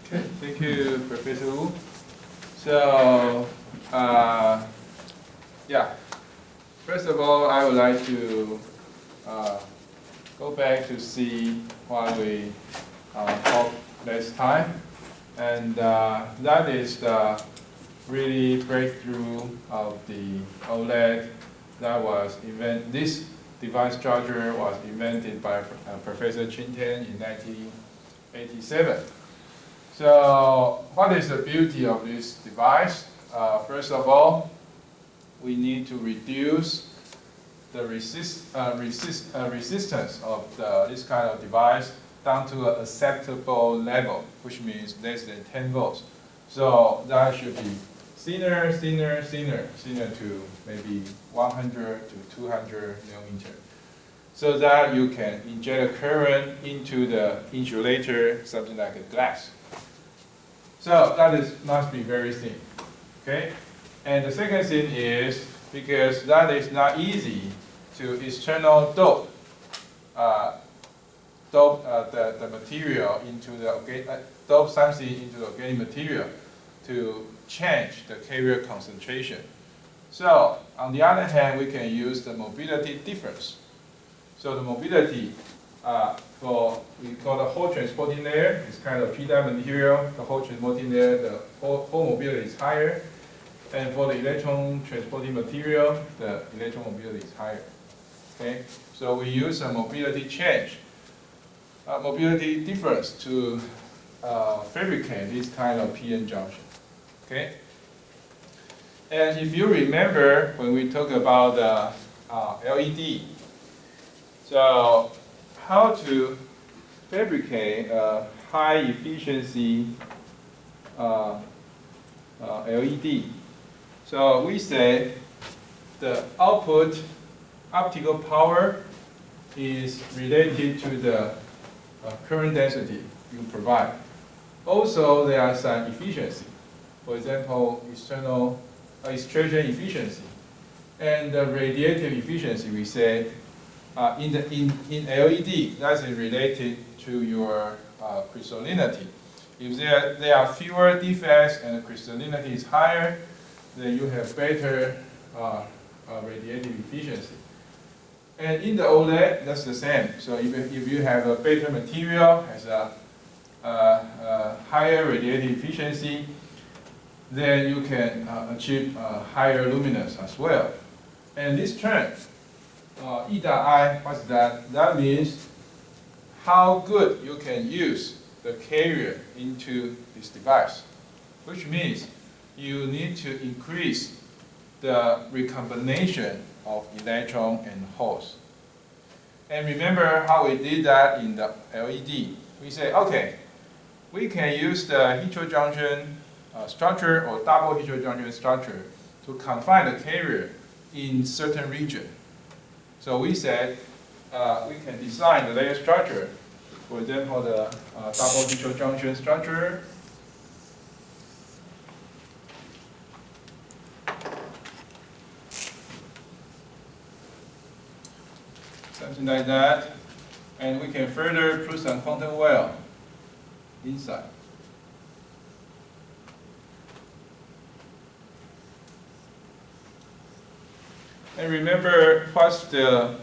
Okay, thank you, Professor Wu. So, yeah, first of all, I would like to go back to see what we talked last time, and that is the really breakthrough of the OLED that was invented. This device structure was invented by Professor Qin Tian in 1987. So what is the beauty of this device? First of all, we need to reduce the resistance of this kind of device down to an acceptable level, which means less than 10 volts. So that should be thinner to maybe 100 to 200 nanometer, so that you can inject a current into the insulator, something like a glass. So that must be very thin, okay? And the second thing is, because that is not easy to external dope the material into the dope something into the organic material to change the carrier concentration. So on the other hand, we can use the mobility difference. So the mobility we call the whole transporting layer is kind of PW material. The whole transporting layer, the whole mobility is higher. And for the electron transporting material, the electron mobility is higher. Okay, so we use a mobility change, mobility difference to fabricate this kind of PN junction. Okay, and if you remember when we talk about the LED, so how to fabricate a high efficiency LED. So we say the output optical power is related to the current density you provide. Also, there are some efficiency. For example, external extraction efficiency and the radiative efficiency. We say in LED, that's related to your crystallinity. If there are fewer defects and the crystallinity is higher, then you have better radiative efficiency. And in the OLED, that's the same. So if you have a better material, has a higher radiative efficiency, then you can achieve higher luminance as well. And this term, E dot I, what's that? That means how good you can use the carrier into this device, which means you need to increase the recombination of electron and holes. And remember how we did that in the LED. We say, okay, we can use the heterojunction structure or double heterojunction structure to confine the carrier in certain region. So we said we can design the layer structure. For example, the double heterojunction structure. Something like that. And we can further put some quantum well inside. And remember, what's the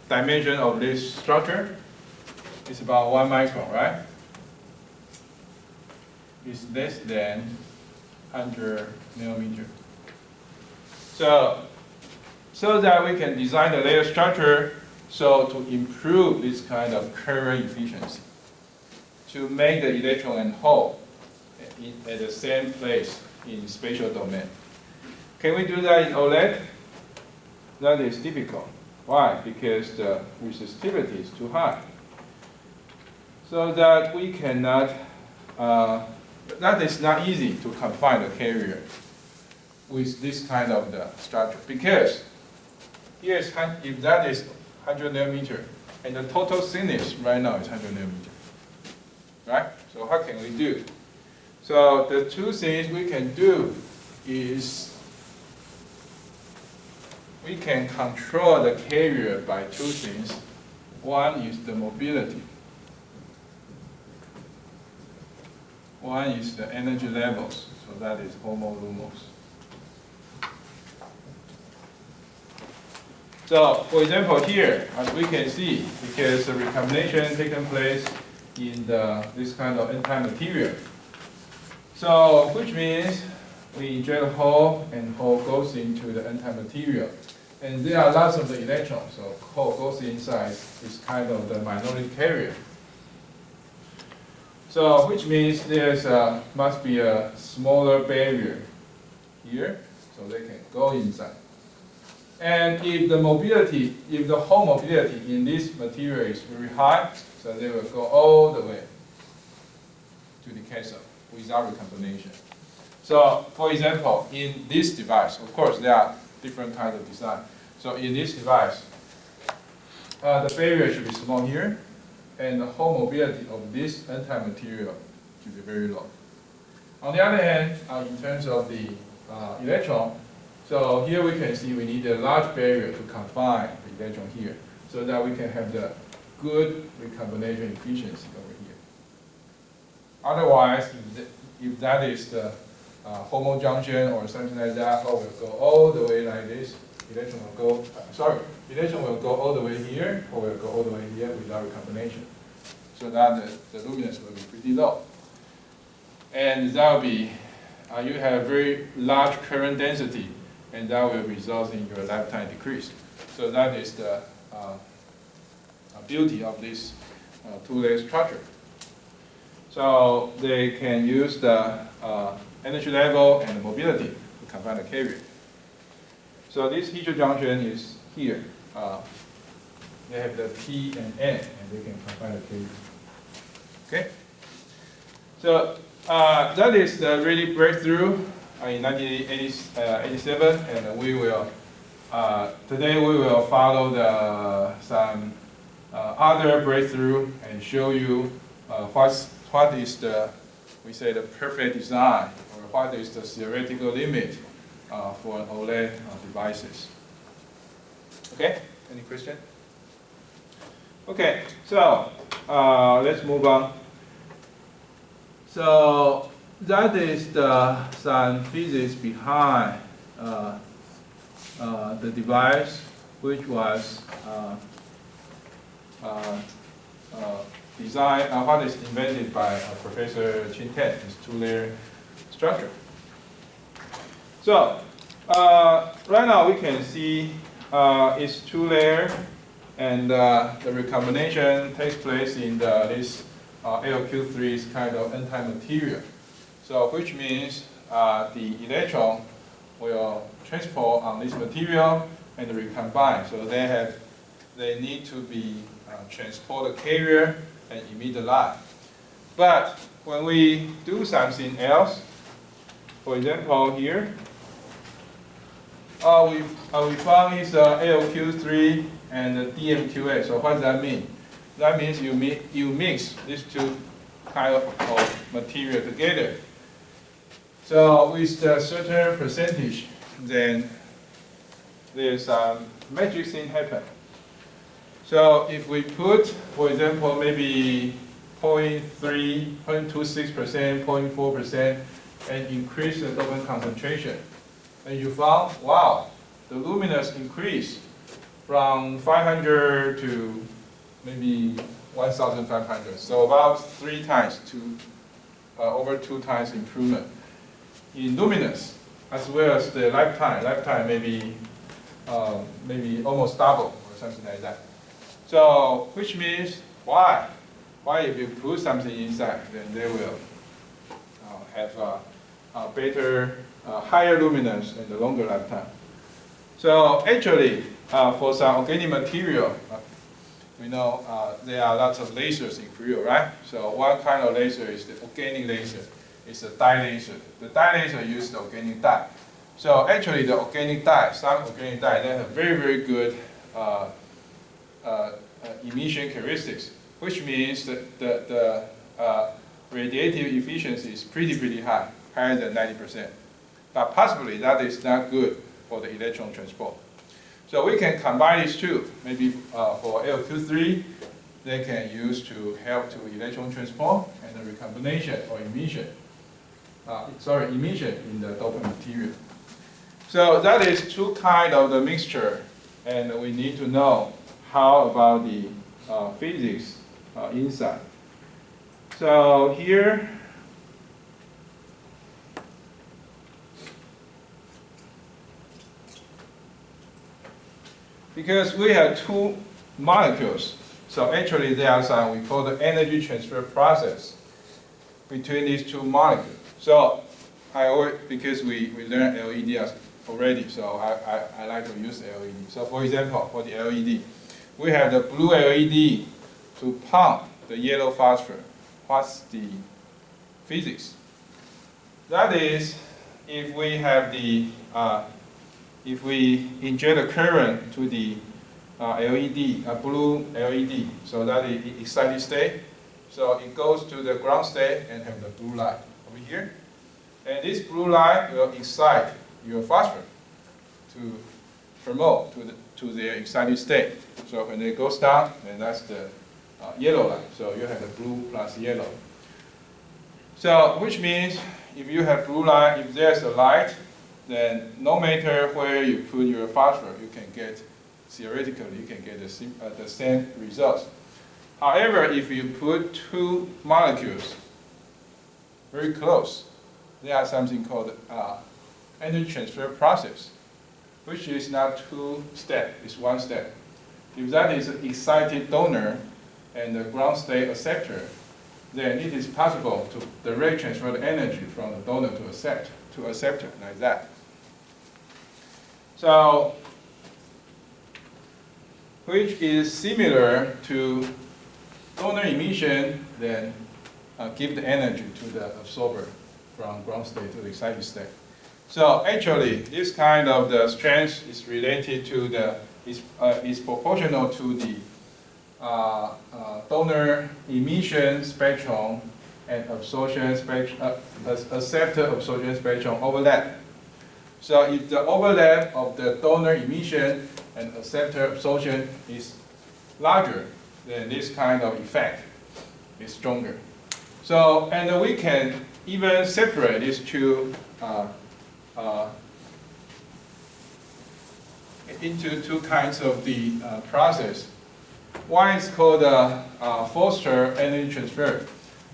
dimension of this structure? It's about 1 micron, right? It's less than 100 nanometer. So that we can design the layer structure so to improve this kind of current efficiency, to make the electron and hole at the same place in spatial domain. Can we do that in OLED? That is difficult. Why? Because the resistivity is too high. So that we cannot, that is not easy to confine the carrier with this kind of the structure. Because here's, if that is 100 nanometer, and the total thickness right now is 100 nanometer, right? So what can we do? So the two things we can do is we can control the carrier by two things. One is the mobility. One is the energy levels, so that is homolumos. So, for example, here, as we can see, because the recombination taking place in this kind of N-type material, so which means we inject a hole and hole goes into the N-type material. And there are lots of the electrons, so hole goes inside is kind of the minority carrier. So which means there's must be a smaller barrier here, so they can go inside. And if the mobility, if the hole mobility in this material is very high, so they will go all the way to the cathode without recombination. So, for example, in this device, of course, there are different kinds of design. So, in this device, the barrier should be small here, and the hole mobility of this N-type material should be very low. On the other hand, in terms of the electron, so here we can see we need a large barrier to confine the electron here, so that we can have the good recombination efficiency over here. Otherwise, if that is the homo junction or something like that, hole will go all the way like this. Electron will go, electron will go all the way here, or will go all the way here without recombination. So that the luminance will be pretty low. And that will be, you have very large current density, and that will result in your lifetime decrease. So that is the beauty of this two-layer structure. So they can use the energy level and the mobility to combine the carrier. So this heterojunction is here. They have the P and N, and they can combine the carrier. Okay. So that is the really breakthrough in 1987, and we will today we will follow some other breakthrough and show you what is the perfect design, or what is the theoretical limit for OLED devices. Okay, any question? Okay, so let's move on. So that is some physics behind the device, which was designed, what is invented by Professor Qin Ten, this two-layer structure. So right now we can see it's two-layer, and the recombination takes place in this AlQ3 kind of N-type material. So which means the electron will transport on this material and recombine. So they need to be transport the carrier and emit the light. But when we do something else, for example here, we found this AlQ3 and the DMQA. So what does that mean? That means you mix these two kinds of material together. So with a certain percentage, then there's a magic thing happen. So if we put, for example, maybe 0.3, 0.26%, 0.4%, and increase the dopant concentration, and you found, wow, the luminance increased from 500 to maybe 1,500. So about 3 times to over 2 times improvement in luminance, as well as the lifetime. Lifetime maybe almost double or something like that. So which means why? Why if you put something inside, then they will have a better, higher luminance and a longer lifetime. So actually, for some organic material, we know there are lots of lasers in cryo, right? So one kind of laser is the organic laser. It's a dye laser. The dye laser uses the organic dye. So actually, the organic dye, some organic dye, they have very, very good emission characteristics, which means that the radiative efficiency is pretty high, higher than 90%. But possibly that is not good for the electron transport. So we can combine these two. Maybe for AlQ3, they can use to help to electron transport and the recombination or emission. Emission in the dopant material. So that is two kinds of the mixture, and we need to know how about the physics inside. So here, because we have two molecules, so actually there are some we call the energy transfer process between these two molecules. So because we learned LED already, so I like to use LED. So for example, for the LED, we have the blue LED to pump the yellow phosphor. What's the physics? That is, if we have the if we inject a current to the LED, a blue LED, so that is excited state. So it goes to the ground state and have the blue light over here. And this blue light will excite your phosphor to promote to their excited state. So when it goes down, then that's the yellow light. So you have the blue plus yellow. So which means if you have blue light, if there's a light, then no matter where you put your phosphor, you can get, theoretically, you can get the same results. However, if you put two molecules very close, there are something called energy transfer process, which is not two steps, it's one step. If that is an excited donor and the ground state acceptor, then it is possible to direct transfer the energy from the donor to acceptor like that. So, which is similar to donor emission, then give the energy to the absorber from ground state to the excited state. So actually, this kind of the strength is related to the is proportional to the donor emission spectrum and absorption spectrum, acceptor absorption spectrum overlap. So if the overlap of the donor emission and acceptor absorption is larger, then this kind of effect is stronger. So, and we can even separate these two into two kinds of the process. One is called Foster energy transfer.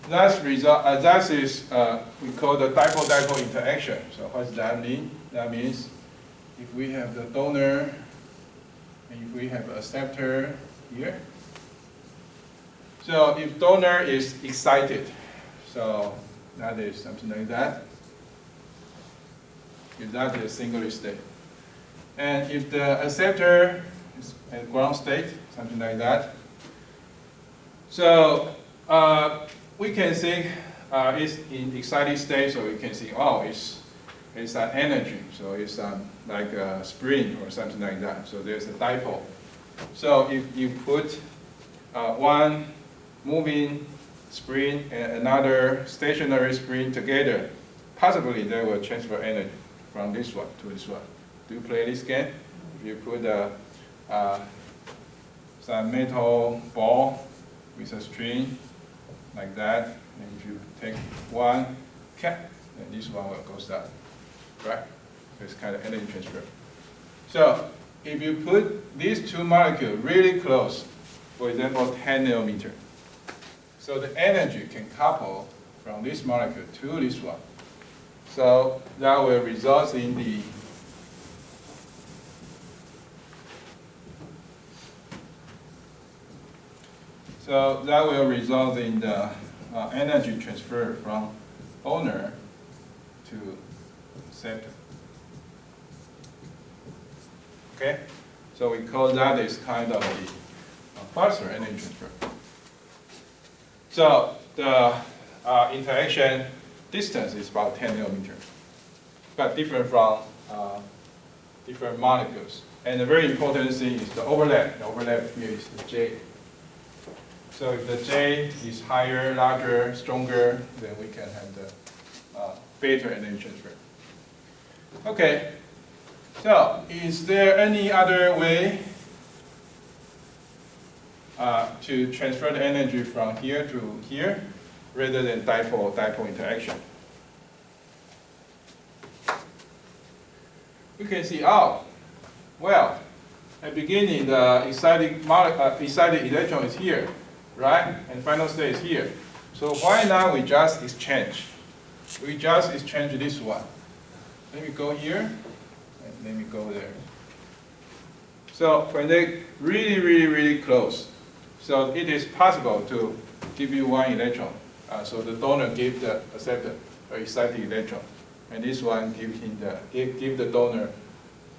That is we call the dipole-dipole interaction. So what does that mean? That means if we have the donor and if we have an acceptor here. So if donor is excited, so that is something like that. If that is single state. And if the acceptor is at ground state, something like that. So we can think it's in excited state, so we can see, oh, it's an energy, so it's like a spring or something like that. So there's a dipole. So if you put one moving spring and another stationary spring together, possibly they will transfer energy from this one to this one. Do you play this game? If you put some metal ball with a string like that, and if you take one cap, then this one will go down, right? It's kind of energy transfer. So if you put these two molecules really close, for example, 10 nanometer, so the energy can couple from this molecule to this one. So that will result in the energy transfer from donor to acceptor. Okay, so we call that is kind of the faster energy transfer. So the interaction distance is about 10 nanometer, but different from different molecules. And the very important thing is the overlap. The overlap here is the J. So if the J is higher, larger, stronger, then we can have the better energy transfer. Okay, so is there any other way to transfer the energy from here to here, rather than dipole interaction. You can see, oh, well, at the beginning, the excited electron is here, right? And final state is here. So why not we just exchange? We just exchange this one. Let me go here, and let me go there. So when they really close, so it is possible to give you one electron. So the donor give the acceptor an excited electron, and this one give the donor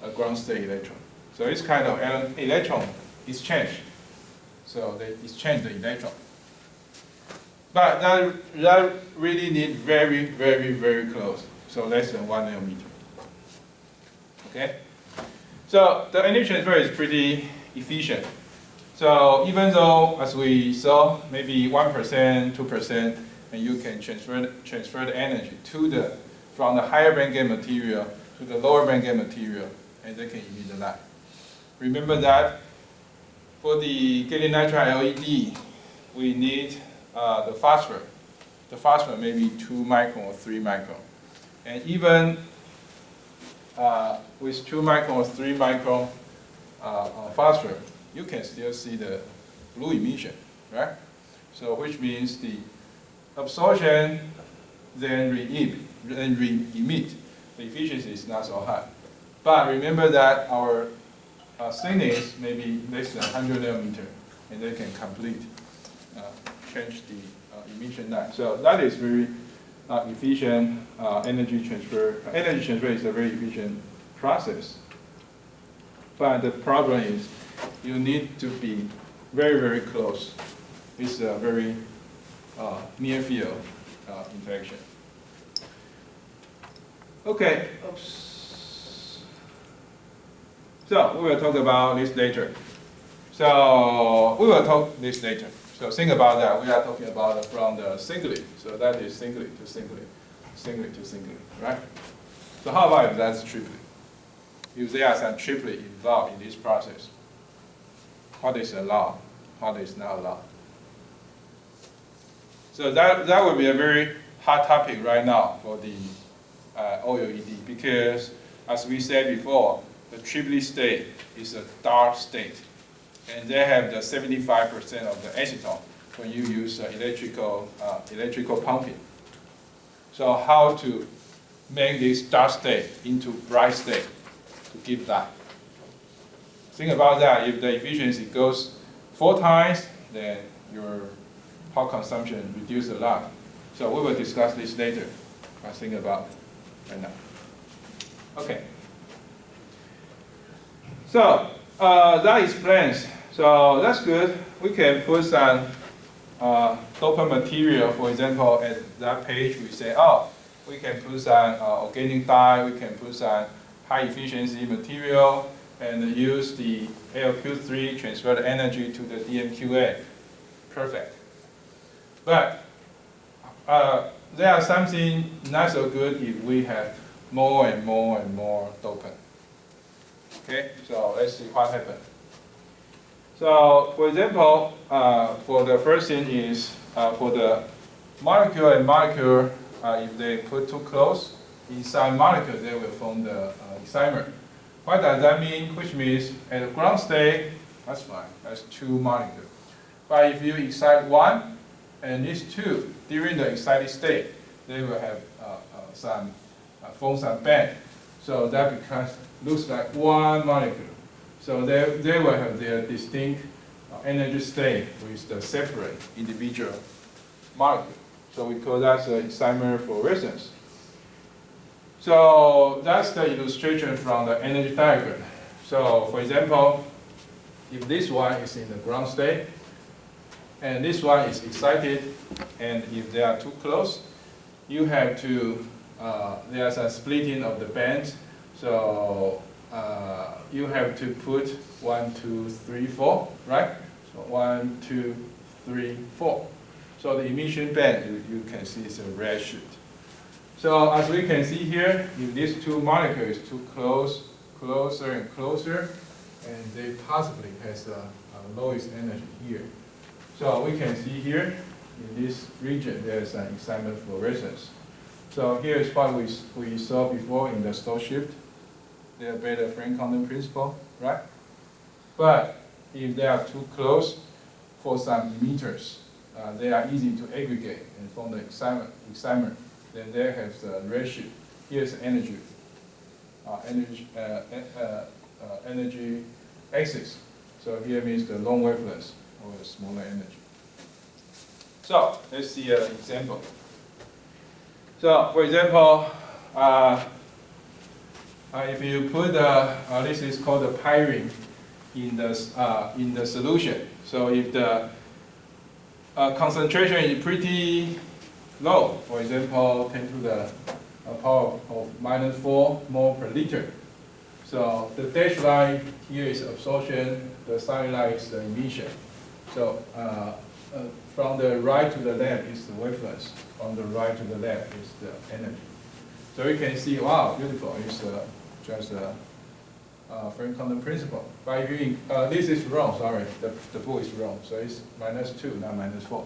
a ground state electron. So it's kind of an electron exchange. So they exchange the electron. But that really need very close. So less than 1 nanometer. Okay? So the energy transfer is pretty efficient. So even though, as we saw, maybe 1%, 2%, and you can transfer the energy from the higher bandgap material to the lower bandgap material, and they can emit the light. Remember that for the gallium nitride LED, we need the phosphor. The phosphor may be 2 micron or 3 micron. And even with 2 micron or 3 micron phosphor, you can still see the blue emission, right? So which means the absorption then re-emit. The efficiency is not so high. But remember that our thickness may be less than 100 nanometer, and they can complete change the emission line. So that is very efficient energy transfer. Energy transfer is a very efficient process. But the problem is you need to be very close. It's a very near field interaction. Okay. Oops. So we will talk about this later. So think about that. We are talking about from the singlet. So that is singlet to singlet, right? So how about if that's triplet? If there are some triplet involved in this process, what is allowed, what is not allowed? So that would be a very hot topic right now for the OLED, because as we said before, the triplet state is a dark state, and they have the 75% of the acetone when you use electrical pumping. So how to make this dark state into bright state to give that? Think about that. If the efficiency goes 4 times, then your power consumption reduces a lot. So we will discuss this later. I think about right now. Okay. So that explains. So that's good. We can put some dopant material, for example, at that page. We say, oh, we can put some organic dye. We can put some high efficiency material, and use the ALQ3 transfer the energy to the DMQA. Perfect. But there are something not so good if we have more and more dopant. Okay, so let's see what happens. So for example, for the first thing is for the molecule and molecule, if they put too close, inside molecule they will form the excimer. What does that mean? Which means at the ground state, that's fine, that's 2 molecules. But if you excite 1 and these 2 during the excited state, they will have form some band. So that looks like 1 molecule. So they will have their distinct energy state with the separate individual molecule. So we call that the excimer fluorescence. So that's the illustration from the energy diagram. So for example, if this one is in the ground state, and this one is excited, and if they are too close, you have to, there's a splitting of the bands. So you have to put 1, 2, 3, 4, right? So 1, 2, 3, 4. So the emission band, you can see it's a red shoot. So as we can see here, if these 2 molecules too closer and closer, and they possibly has a lowest energy here. So we can see here, in this region, there's an excimer fluorescence. So here's what we saw before in the Stokes shift. They obey the Frank-Condon principle, right? But if they are too close for some emitters, they are easy to aggregate and form the excimer. Then they have the redshift. Here's energy, energy axis. So here means the long wavelength or smaller energy. So let's see an example. So for example, if you put this is called the pyrene in the solution. So if the concentration is pretty low, for example, 10 to the power of -4 mole per liter. So the dashed line here is absorption, the solid line is the emission. So from the right to the left is the wavelength. From the right to the left is the energy. So you can see, wow, beautiful. It's just Frank-Condon principle. But if you, this is wrong, sorry, the book is wrong. So it's -2, not -4.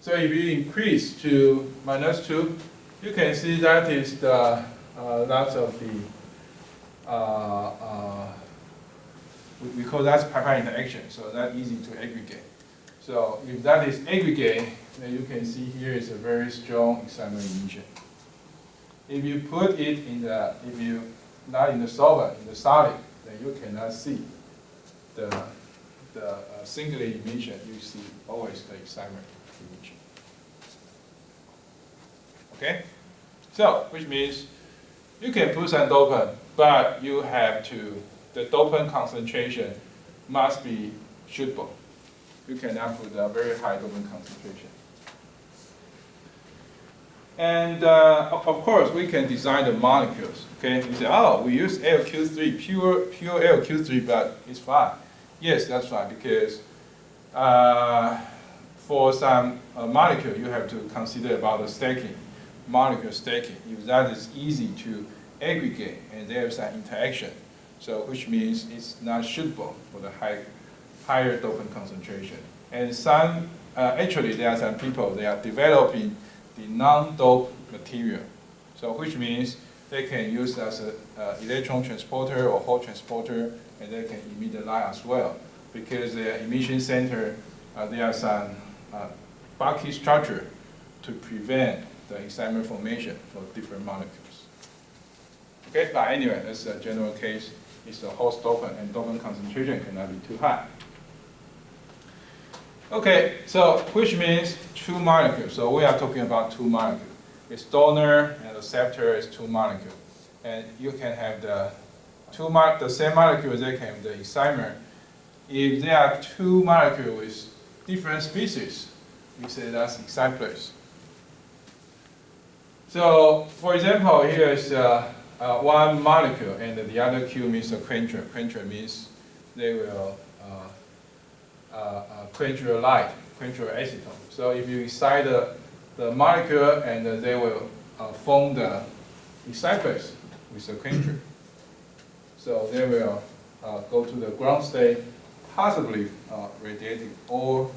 So if you increase to -2, you can see that is the lots of the we call that pi-pi interaction. So that's easy to aggregate. So if that is aggregate, then you can see here is a very strong excimer emission. If you put it in the, if you not in the solvent, in the solid, then you cannot see the singular emission. You see always the excimer emission. Okay, so which means you can put some dopant, but you have to, the dopant concentration must be suitable. You cannot put a very high dopant concentration. And of course, we can design the molecules. Okay, you say, oh, we use LQ3, pure LQ3, but it's fine. Yes, that's fine, because for some molecule, you have to consider about the stacking, molecule stacking. If that is easy to aggregate and there's an interaction, so which means it's not suitable for the higher dopant concentration. And some, actually, there are some people, they are developing the non-dope material. So which means they can use as an electron transporter or Hall transporter, and they can emit the light as well. Because their emission center, there are some bulky structure to prevent the excimer formation for different molecules. Okay, but anyway, that's a general case. It's a host dopant, and dopant concentration cannot be too high. Okay, so which means two molecules. So we are talking about two molecules. It's donor and acceptor is two molecules. And you can have the same molecules, they can have the excimer. If there are two molecules with different species, we say that's exciters. So for example, here is one molecule and the other Q means a quencher. Quencher means they will quench your light, quench your acetone. So if you excite the molecule, and they will form the exciters with a quencher. So they will go to the ground state, possibly radiating or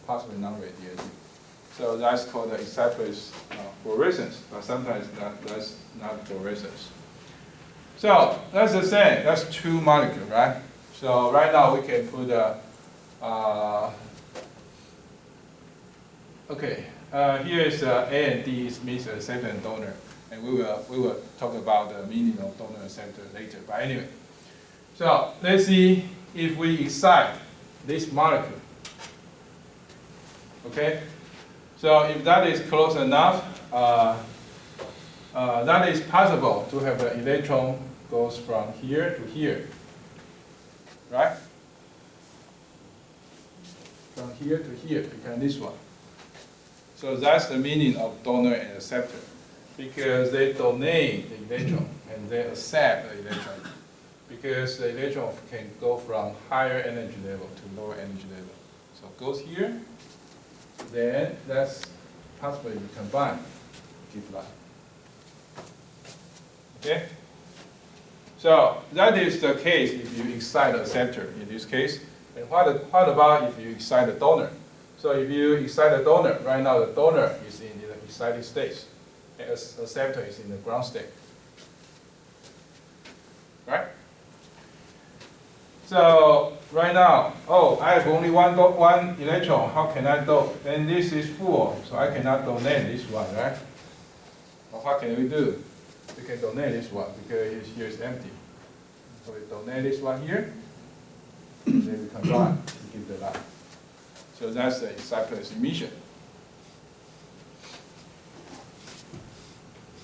possibly non-radiating. So that's called the exciters fluorescence, but sometimes that's not fluorescence. So that's the same, that's two molecules, right? So right now we can put okay, here is A and D means acceptor and donor, and we will talk about the meaning of donor and acceptor later. But anyway, so let's see if we excite this molecule. Okay, so if that is close enough, that is possible to have the electron goes from here to here, right? From here to here, become this one. So that's the meaning of donor and acceptor, because they donate the electron and they accept the electron, because the electron can go from higher energy level to lower energy level. So it goes here, then that's possibly combined to give light. Okay? So that is the case if you excite the acceptor in this case. And what about if you excite the donor? So if you excite the donor, right now the donor is in the excited state, and acceptor is in the ground state. Right? So right now, oh, I have only one electron. How can I dope? Then this is full, so I cannot donate this one, right? Well, what can we do? We can donate this one because here is empty. So we donate this one here, and then we combine to give the light. So that's the excited emission.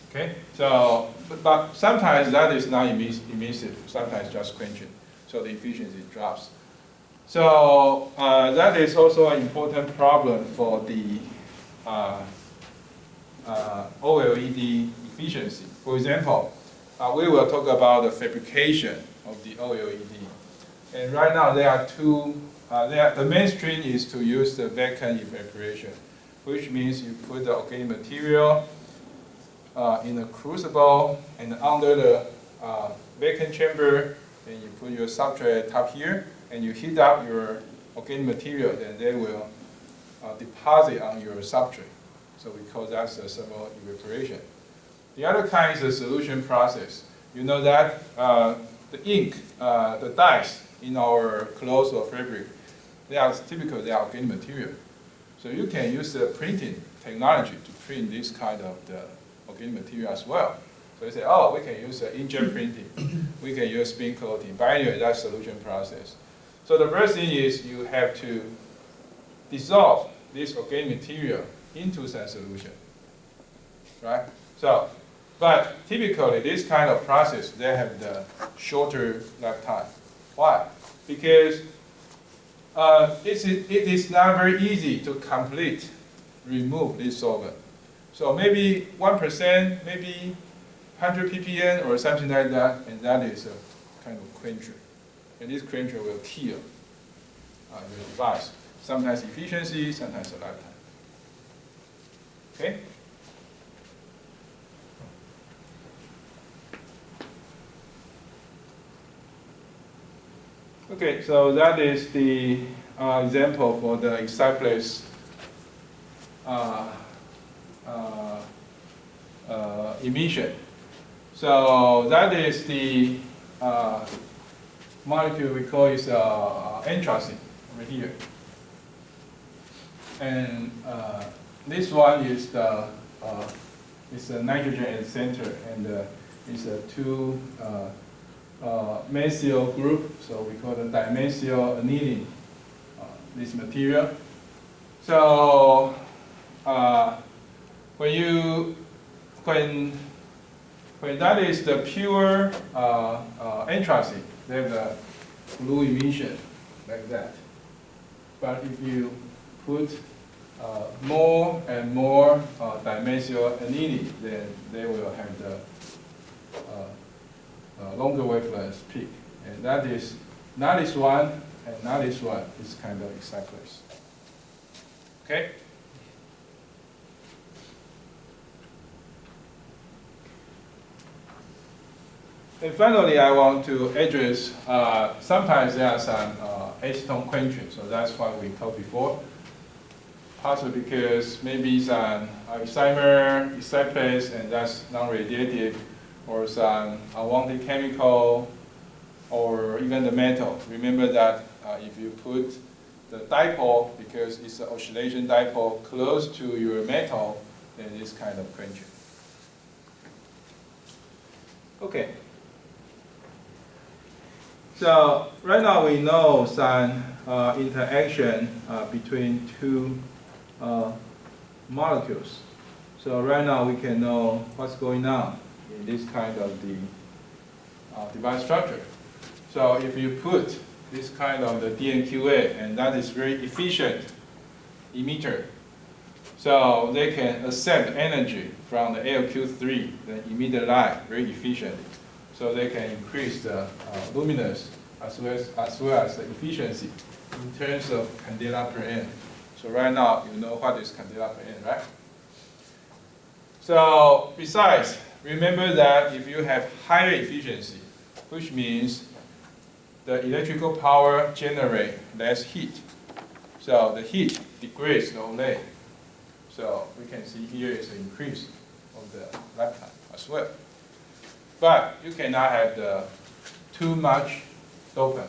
Okay, so but sometimes that is not emissive. Sometimes just quenching. So the efficiency drops. So that is also an important problem for the OLED efficiency. For example, we will talk about the fabrication of the OLED. And right now there are two, the mainstream is to use the vacuum evaporation, which means you put the organic material in a crucible and under the vacuum chamber, and you put your substrate top here, and you heat up your organic material, then they will deposit on your substrate. So we call that the thermal evaporation. The other kind is the solution process. You know that the ink, the dyes in our clothes or fabric, they are organic material. So you can use the printing technology to print this kind of the organic material as well. So you say, oh, we can use inkjet printing. We can use spin coating. But anyway, that's solution process. So the first thing is you have to dissolve this organic material into some solution, right? So, but typically this kind of process, they have the shorter lifetime. Why? Because it is not very easy to remove this solvent. So maybe 1%, maybe 100 ppm or something like that, and that is a kind of quencher. And this quencher will kill your device. Sometimes efficiency, sometimes a lifetime. Okay? Okay, so that is the example for the excitable emission. So that is the molecule we call is anthracene over here. And this one is the nitrogen at the center, and it's a two methyl group, so we call it dimethyl aniline, this material. So when that is the pure anthracene, they have the blue emission like that. But if you put more and more dimethyl aniline, then they will have the longer wavelength peak. And that is not this one and not this one. It's kind of excitable. Okay? And finally, I want to address, sometimes there are some acetone quenching, so that's what we talked before. Possibly because maybe some excimer, excitase, and that's non-radiative, or some unwanted chemical, or even the metal. Remember that if you put the dipole, because it's an oscillation dipole, close to your metal, then it's kind of quenching. Okay. So right now we know some interaction between two molecules. So right now we can know what's going on in this kind of the device structure. So if you put this kind of the DNQA, and that is very efficient emitter, so they can accept energy from the ALQ3, the emitted light, very efficiently. So they can increase the luminous as well as the efficiency in terms of candela per N. So right now, you know what is candela per N, right? So besides, remember that if you have higher efficiency, which means the electrical power generate less heat. So the heat degrades the OLED. So we can see here is an increase of the lifetime as well. But you cannot have the too much dopant,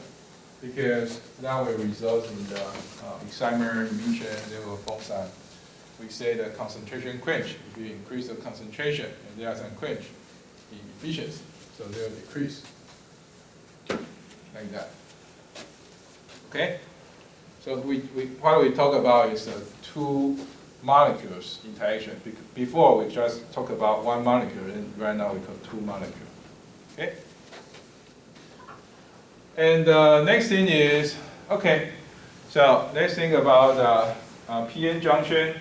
because that will result in the excimer emission, they will form some, we say the concentration quench. If you increase the concentration, and there are some quench in efficiency, so they will decrease, like that. Okay? So what we talk about is two molecules interaction. Before we just talk about one molecule, and right now we call two molecules. Okay? And next thing is, okay, so let's think about PN junction,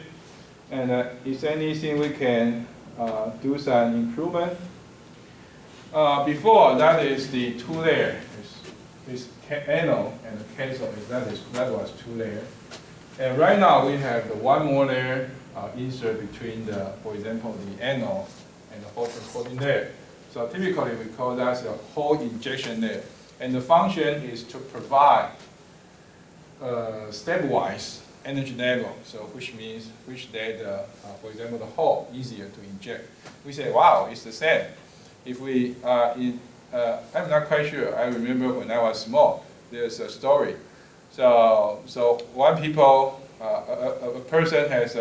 and is anything we can do some improvement? Before, that is the two layer. This anode and the cathode, that was two layer. And right now we have the one more layer insert between the, for example, the anode and the Hall transporting layer. So typically we call that a Hall injection layer. And the function is to provide stepwise energy level. So which means which let for example, the Hall easier to inject. We say, wow, it's the same. If we, I'm not quite sure. I remember when I was small, there's a story. So one people, a person has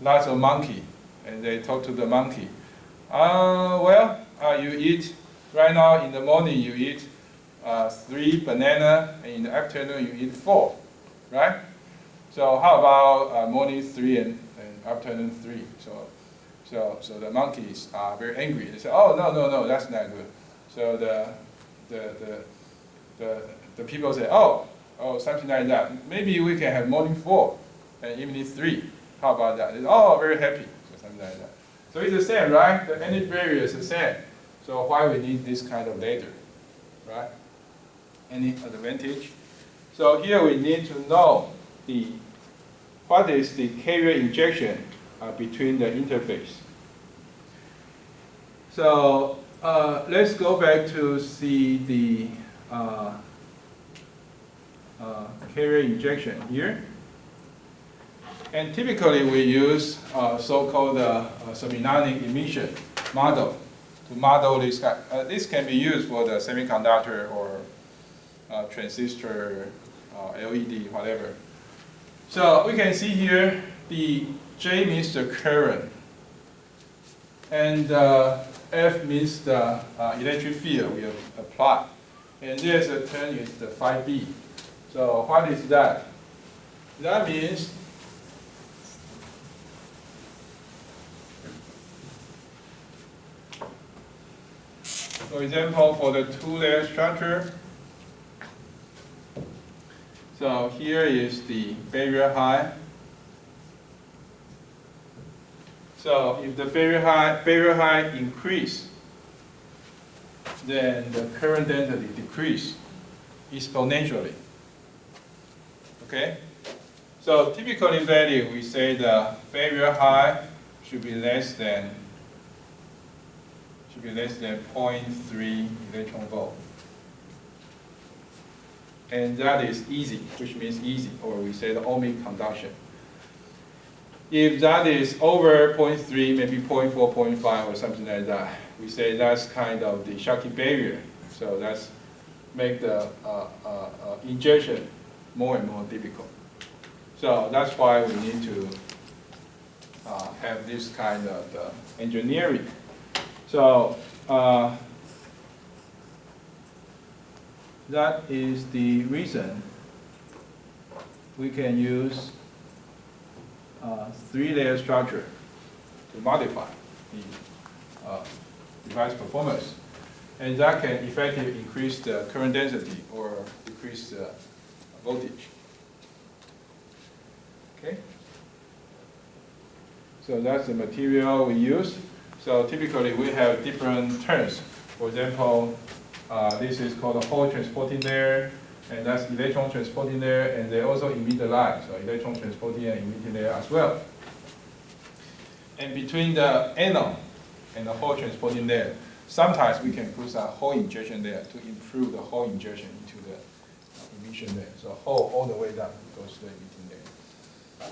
lots of monkey, and they talk to the monkey. You eat, right now in the morning you eat 3 bananas, and in the afternoon you eat 4, right? So how about morning 3 and afternoon 3? So the monkeys are very angry. They say, oh, no, that's not good. So the people say, oh, something like that. Maybe we can have morning 4 and evening 3. How about that? They say, oh, very happy. So something like that. So it's the same, right? The energy barrier is the same. So why we need this kind of laser, right? Any advantage? So here we need to know what is the carrier injection between the interface. So let's go back to see the carrier injection here. And typically we use so-called thermodynamic emission model to model this guy. This can be used for the semiconductor or transistor, LED, whatever. So we can see here the J means the current, and F means the electric field we have applied. And there's a term is the phi B. So what is that? That means for example, for the two-layer structure, so here is the barrier height. So if the barrier height increase, then the current density decrease exponentially. Okay? So typically value, we say the barrier height should be less than 0.3 electron volt. And that is easy, which means easy, or we say the ohmic conduction. If that is over 0.3, maybe 0.4, 0.5, or something like that, we say that's kind of the Schottky barrier. So that's make the injection more and more difficult. So that's why we need to have this kind of engineering. So that is the reason we can use three-layer structure to modify the device performance. And that can effectively increase the current density or decrease the voltage. Okay? So that's the material we use. So typically we have different terms. For example, this is called a Hall transporting layer, and that's electron transporting layer, and they also emit the light, so electron transporting and emitting layer as well. And between the anode and the Hall transporting layer, sometimes we can put some hole injection there to improve the hole injection into the emission there. So hole all the way down goes to the emitting layer.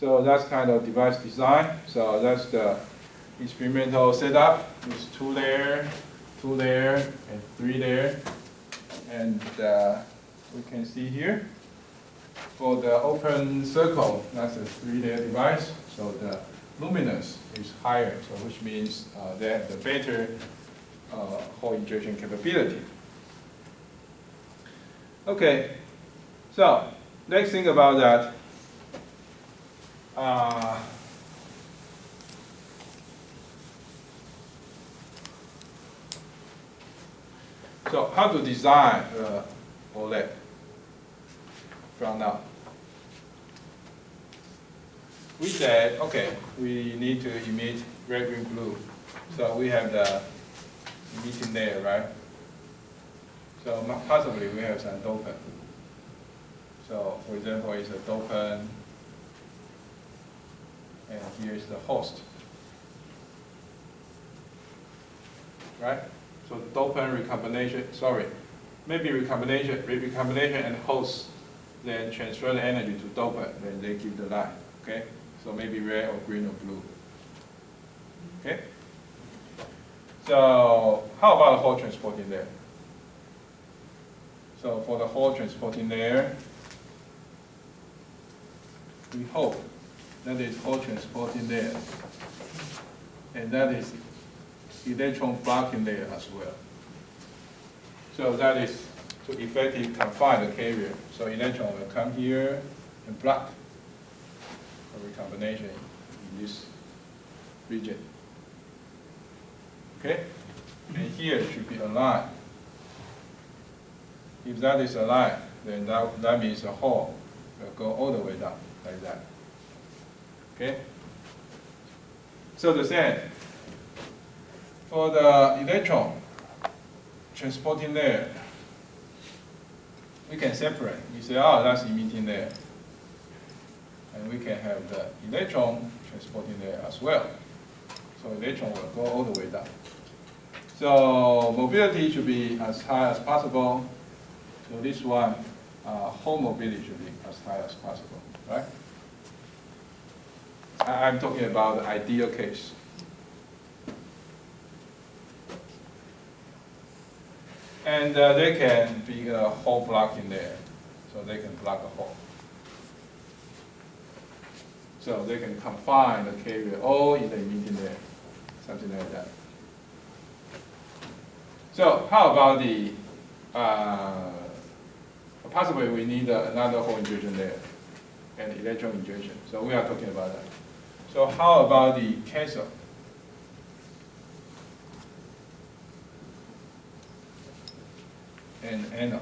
So that's kind of device design. So that's the experimental setup. It's 2 layer, 2 layer, and 3 layer. And we can see here, for the open circle, that's a 3 layer device. So the luminance is higher, so which means they have the better hole injection capability. Okay, so let's think about that. So how to design OLED from now? We said, okay, we need to emit red, green, blue. So we have the emitting layer, right? So possibly we have some dopant. So for example, it's a dopant, and here's the host, right? So dopant recombination, maybe recombination and host, then transfer the energy to dopant, then they give the light, okay? So maybe red or green or blue, okay? So how about the whole transporting layer? So for the whole transporting layer, we hope that is whole transporting layer, and that is electron blocking layer as well. So that is to effectively confine the carrier. So electron will come here and block the recombination in this region. Okay? And here it should be aligned. If that is aligned, then that means the hole will go all the way down, like that. Okay? So the same. For the electron transporting layer, we can separate. We say, oh, that's emitting layer. And we can have the electron transporting layer as well. So electron will go all the way down. So mobility should be as high as possible. So this one, hole mobility should be as high as possible, right? I'm talking about the ideal case. And they can be a hole blocking there, so they can block a hole. So they can confine the carrier all in the emitting layer, something like that. So how about the, possibly we need another hole injection layer and electron injection. So we are talking about that. So how about the cathode? And anode.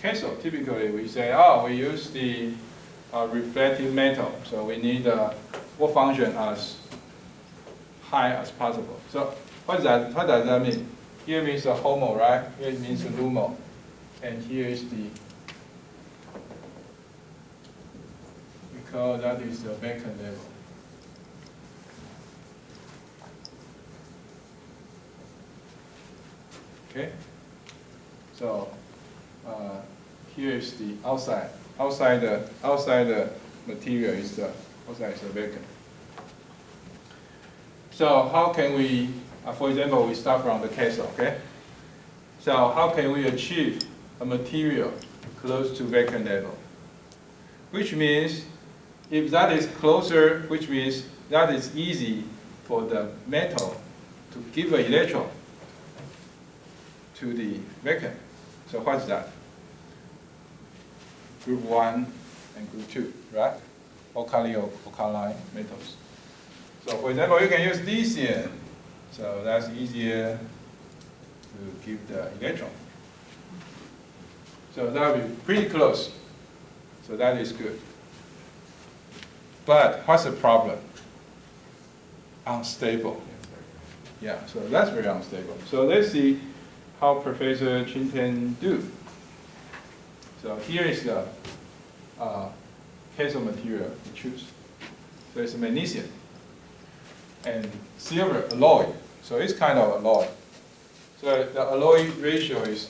Cathode, typically we say, oh, we use the reflective metal, so we need what function as high as possible. So what does that mean? Here means a HOMO, right? Here it means a LUMO. And here is the, because that is the Beacon level. Okay? So here is the outside. Outside the material is the Beacon. So how can we, for example, we start from the cathode, okay? So how can we achieve a material close to Beacon level? Which means, if that is closer, which means that is easy for the metal to give an electron to the Beacon. So what's that? Group 1 and group 2, right? Alkali or alkaline metals. So for example, you can use lithium. So that's easier to give the electron. So that will be pretty close. So that is good. But what's the problem? Unstable. Yeah, so that's very unstable. So let's see how Professor Qintian do. So here is the cathode material we choose. So it's magnesium and silver alloy. So it's kind of alloy. So the alloy ratio is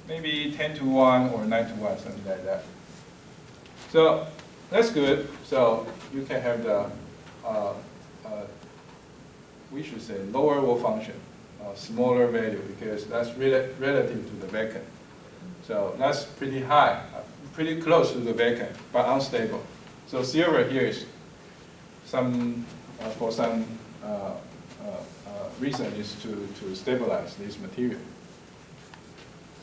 maybe 10:1 or 9:1, something like that. So that's good. So you can have the, we should say, lower Wolf function, smaller value, because that's relative to the vacuum. So that's pretty high, pretty close to the vacuum, but unstable. So silver here is some, for some reason, is to stabilize this material.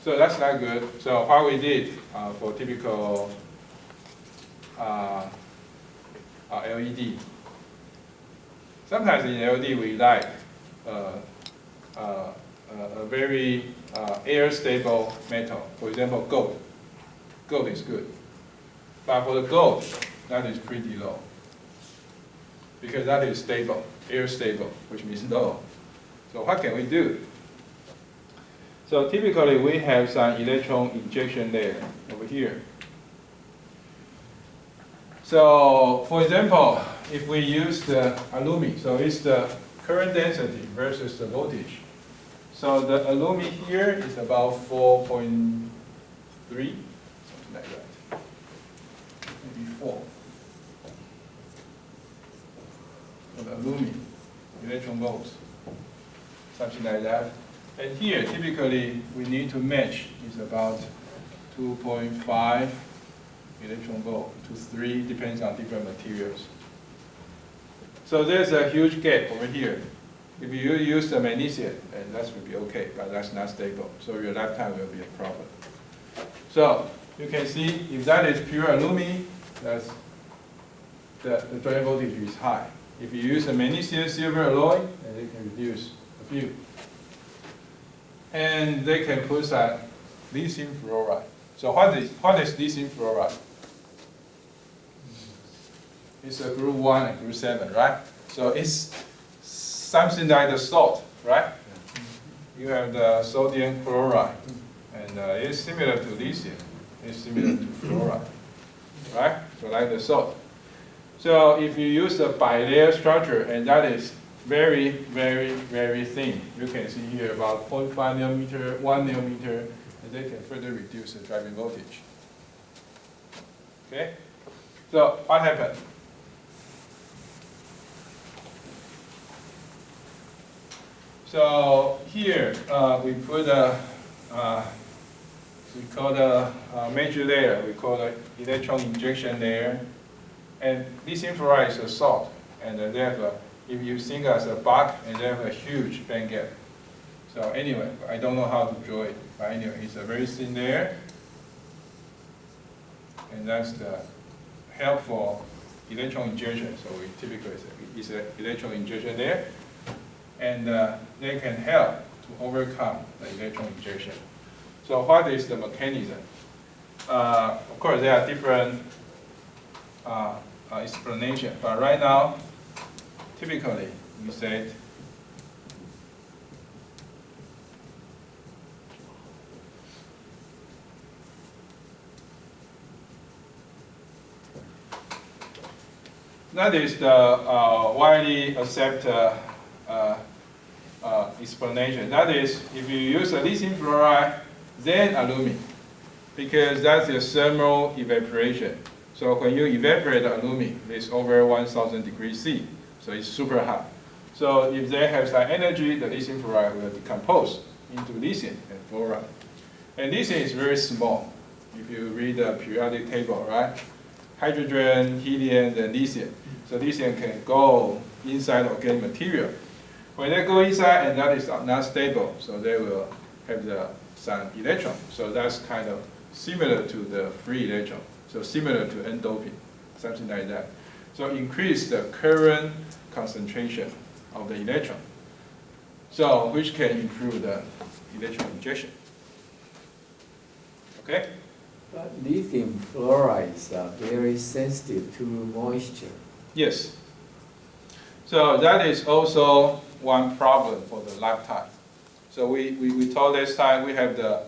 So that's not good. So what we did for typical LED. Sometimes in LED we like a very air-stable metal. For example, gold. Gold is good. But for the gold, that is pretty low. Because that is stable, air-stable, which means low. So what can we do? So typically we have some electron injection layer over here. So for example, if we use the aluminium, so it's the current density versus the voltage. So the aluminium here is about 4.3, something like that, maybe 4. So the aluminium, electron volts, something like that. And here, typically, we need to match is about 2.5 electron volt to 3, depends on different materials. So there's a huge gap over here. If you use the magnesium, and that will be okay, but that's not stable. So your lifetime will be a problem. So you can see if that is pure aluminum, that's the drain voltage is high. If you use a magnesium silver alloy, then they can reduce a few. And they can put some lithium fluoride. So what is lithium fluoride? It's a group 1 and group 7, right? So it's something like the salt, right? You have the sodium chloride, and it's similar to lithium. It's similar to fluoride, right? So like the salt. So if you use the bilayer structure, and that is very, very, very thin. You can see here about 0.5 nanometer, 1 nanometer, and they can further reduce the driving voltage. Okay? So what happened? So here we put we call the major layer, we call the electron injection layer, and lithium fluoride is a salt, and they have if you think as a buck, and they have a huge band gap. So anyway, I don't know how to draw it, but anyway, it's a very thin layer, and that's the helpful electron injection. So we typically it's an electron injection layer, and they can help to overcome the electron injection. So what is the mechanism? Of course, there are different explanations, but right now, typically, we said that is the widely accepted explanation. That is, if you use a lithium fluoride, then aluminum, because that's the thermal evaporation. So when you evaporate the aluminum, it's over 1,000 degrees C. So it's super hot. So if they have some energy, the lithium fluoride will decompose into lithium and fluoride. And lithium is very small. If you read the periodic table, right? Hydrogen, helium, and lithium. So lithium can go inside organic material. When they go inside, and that is not stable, so they will have some electron. So that's kind of similar to the free electron. So similar to n-doping, something like that. So increase the current concentration of the electron, so which can improve the electron injection. Okay? But lithium fluoride is very sensitive to moisture. Yes. So that is also one problem for the lifetime. So we told this time we have the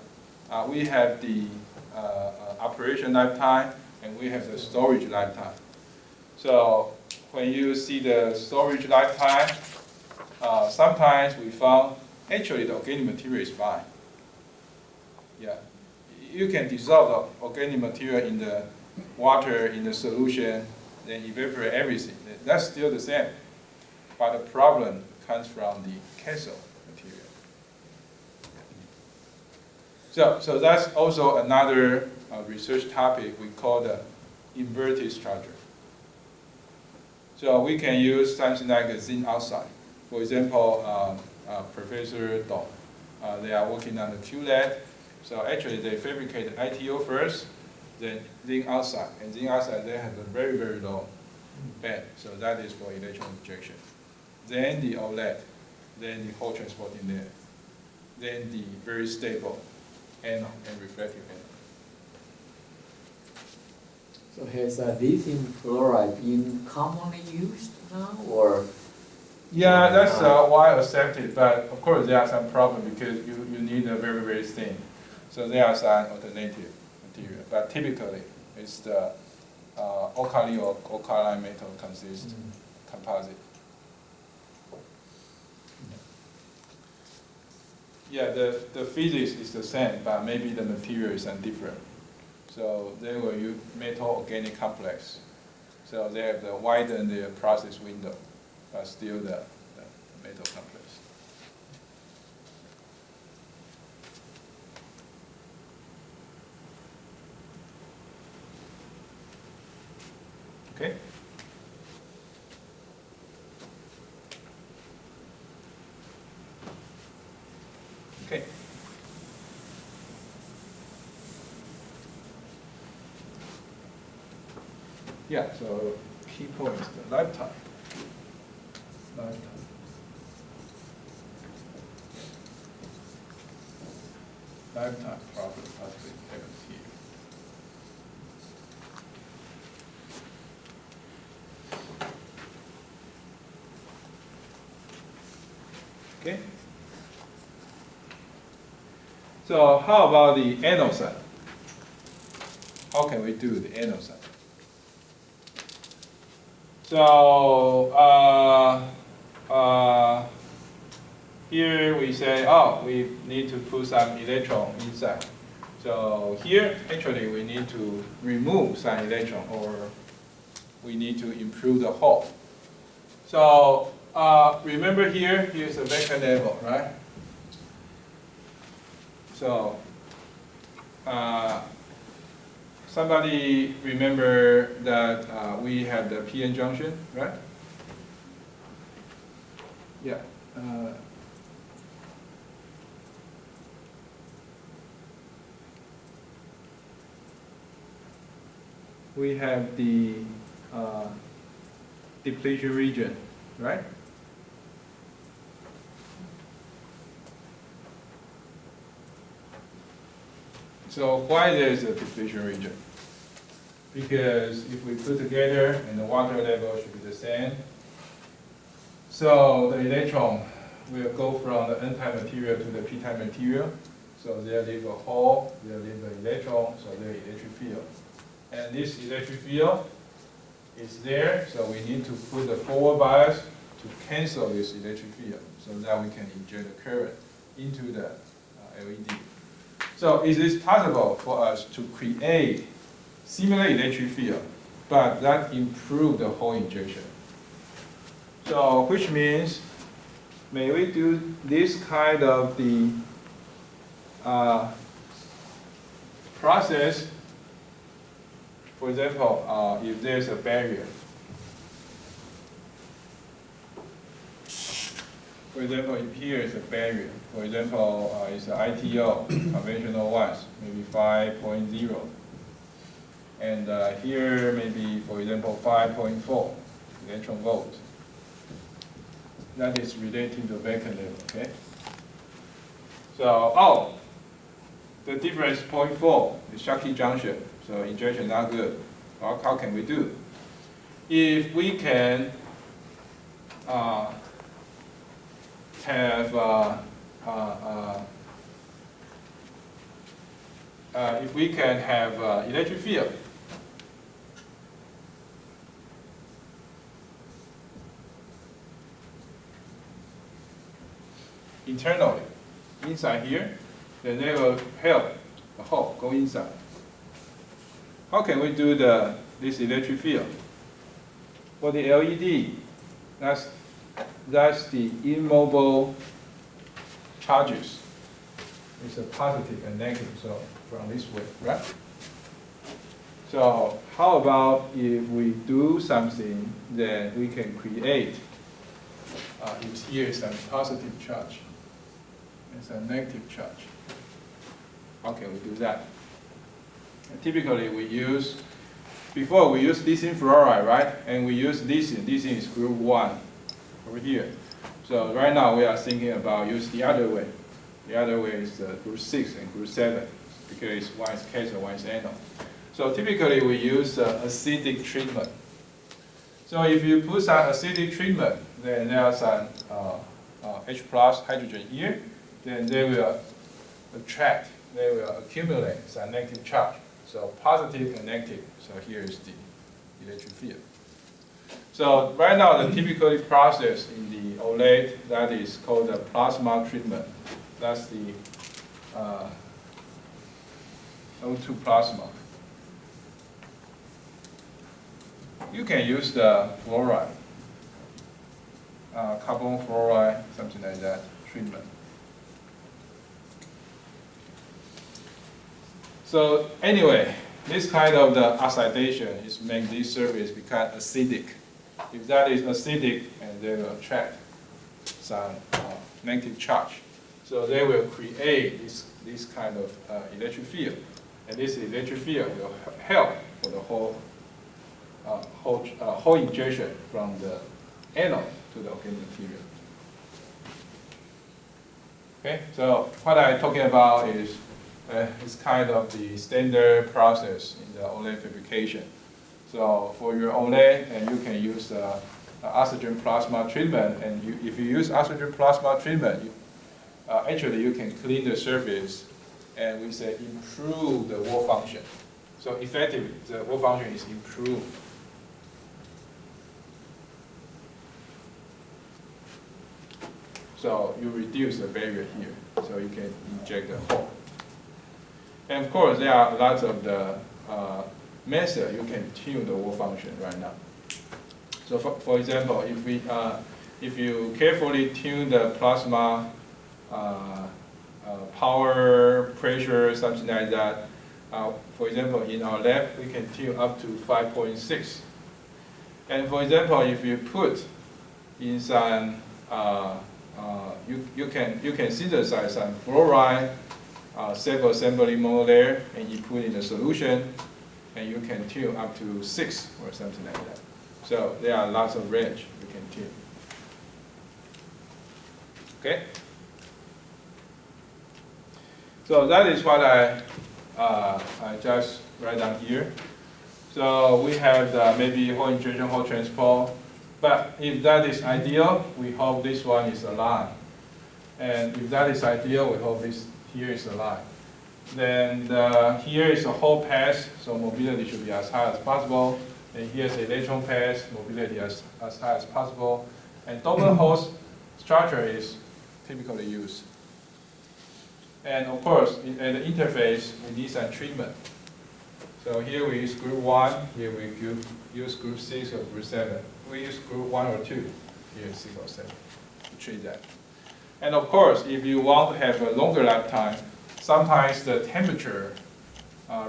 operation lifetime and we have the storage lifetime. So when you see the storage lifetime, sometimes we found actually the organic material is fine. Yeah, you can dissolve the organic material in the water, in the solution, then evaporate everything. That's still the same. But the problem comes from the cathode material. So that's also another research topic we call the inverted structure. So we can use something like a zinc oxide. For example, Professor Dong, they are working on the QLED. So actually they fabricate the ITO first, then zinc oxide. And zinc oxide, they have a very, very low band. So that is for electron injection. Then the OLED, then the whole transporting layer. Then the very stable anode and reflective anode. So has lithium fluoride been commonly used now, or? Yeah, that's well accepted, but of course there are some problems because you need a very, very thin. So there are some alternative material, but typically it's the alkali or alkaline metal consist composite. Yeah, the physics is the same, but maybe the material is different. So they will use metal organic complex. So they have the widen the process window, but still the metal complex. Okay. Okay. Yeah, so key point is the lifetime. Lifetime. Lifetime problem possibly happens here. Okay. So how about the anode side? How can we do the anode side? So here we say, oh, we need to put some electron inside. So here, actually, we need to remove some electron, or we need to improve the hole. So remember here's a vector level, right? So somebody remember that we have the PN junction, right? Yeah. We have the depletion region, right? So why there is a depletion region? Because if we put together and the water level should be the same, so the electron will go from the N-type material to the P-type material. So there leave a hole, there leave an electron, so there is electric field. And this electric field is there, so we need to put the forward bias to cancel this electric field so that we can inject the current into the LED. So is it possible for us to create similar electric field, but that improve the whole injection? So which means, may we do this kind of the process? For example, if there's a barrier. For example, if here is a barrier, for example, it's an ITO, conventional ones, maybe 5.0. And here maybe, for example, 5.4 electron volt. That is relating to vacant level, okay? So, the difference is 0.4 is Schottky junction, so injection not good. Well, how can we do? If we can have if we can have electric field. Internally, inside here, then they will help the hole go inside. How can we do this electric field? For the LED, that's the immobile charges. It's a positive and negative, so from this way, right? So how about if we do something, then we can create, if here is a positive charge, it's a negative charge. How can we do that? And typically we use, before we use lithium fluoride, right? And we use lithium. Lithium is group 1 over here. So right now we are thinking about use the other way. The other way is group 6 and group 7, because one is cathode, one is anode. So typically we use acidic treatment. So if you put some acidic treatment, then there are some H plus hydrogen here, then they will attract, they will accumulate some negative charge. So positive and negative. So here is the electric field. So right now the typical process in the OLED, that is called the plasma treatment. That's the O2 plasma. You can use the fluoride, carbon fluoride, something like that, treatment. So anyway, this kind of the oxidation is make this surface become acidic. If that is acidic, and they will attract some negative charge. So they will create this kind of electric field. And this electric field will help for the whole injection from the anode to the organic material. Okay, so what I'm talking about is it's kind of the standard process in the OLED fabrication. So for your OLED, and you can use oxygen plasma treatment, and if you use oxygen plasma treatment, actually you can clean the surface, and we say improve the wall function. So effectively, the wall function is improved. So you reduce the barrier here, so you can inject the hole. And of course, there are lots of the methods you can tune the wall function right now. So for example, if you carefully tune the plasma power, pressure, something like that, for example, in our lab, we can tune up to 5.6. And for example, if you put in some, you can synthesize some fluoride, self-assembly monolayer, and you put in a solution, and you can tune up to 6 or something like that. So there are lots of range you can tune. Okay? So that is what I just write down here. So we have maybe whole injection, whole transport. But if that is ideal, we hope this one is aligned. And if that is ideal, we hope this here is aligned. Then here is a whole path, so mobility should be as high as possible. And here's the electron path, mobility as high as possible. And double host structure is typically used. And of course, at the interface, we need some treatment. So here we use group 1, here we use group 6 or group 7. We use group 1 or 2, here 6 or 7, to treat that. And of course, if you want to have a longer lifetime, sometimes the temperature